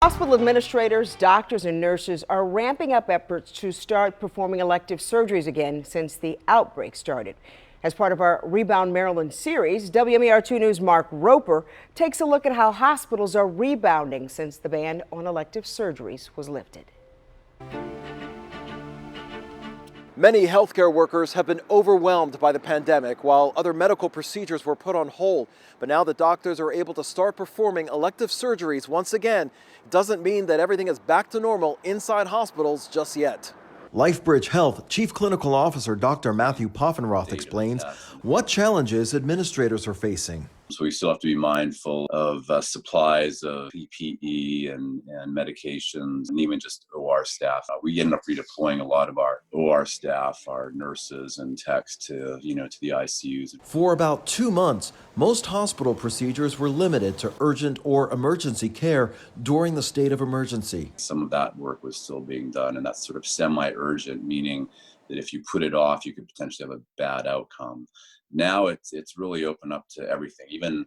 Hospital administrators, doctors, and nurses are ramping up efforts to start performing elective surgeries again since the outbreak started. As part of our Rebound Maryland series, WMAR2 News' Mark Roper takes a look at how hospitals are rebounding since the ban on elective surgeries was lifted. Many healthcare workers have been overwhelmed by the pandemic while other medical procedures were put on hold. But now that doctors are able to start performing elective surgeries once again, it doesn't mean that everything is back to normal inside hospitals just yet. LifeBridge Health Chief Clinical Officer Dr. Matthew Poffenroth explains what challenges administrators are facing. So we still have to be mindful of supplies of PPE and medications and even just OR staff. We end up redeploying a lot of our OR staff, our nurses and techs to the ICUs. For about 2 months, most hospital procedures were limited to urgent or emergency care during the state of emergency. Some of that work was still being done, and that's sort of semi-urgent, meaning that if you put it off, you could potentially have a bad outcome. Now it's really open up to everything, even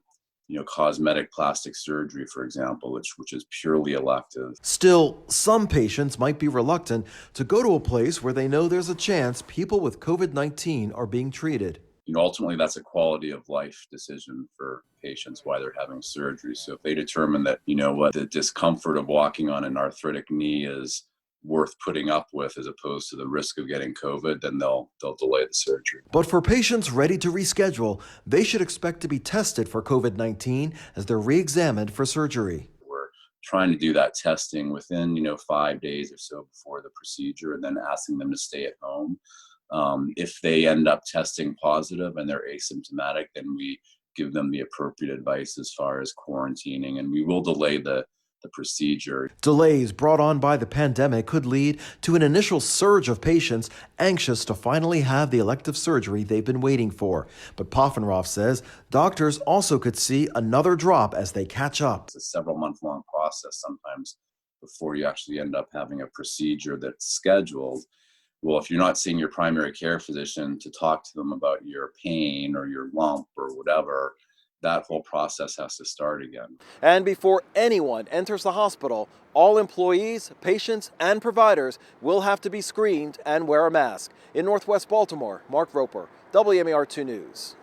cosmetic plastic surgery, for example, which is purely elective. Still, some patients might be reluctant to go to a place where they know there's a chance people with COVID-19 are being treated. Ultimately, that's a quality of life decision for patients, why they're having surgery. So if they determine that, the discomfort of walking on an arthritic knee is worth putting up with as opposed to the risk of getting COVID, then they'll delay the surgery. But for patients ready to reschedule, they should expect to be tested for COVID-19 as they're re-examined for surgery. We're trying to do that testing within 5 days or so before the procedure, and then asking them to stay at home. If they end up testing positive and they're asymptomatic, then we give them the appropriate advice as far as quarantining, and we will delay the procedure. Delays brought on by the pandemic could lead to an initial surge of patients anxious to finally have the elective surgery they've been waiting for. But Poffenroth says doctors also could see another drop as they catch up. It's a several month-long process sometimes before you actually end up having a procedure that's scheduled. Well, if you're not seeing your primary care physician to talk to them about your pain or your lump or whatever, that whole process has to start again. And before anyone enters the hospital, all employees, patients, and providers will have to be screened and wear a mask. In Northwest Baltimore, Mark Roper, WMAR2 News.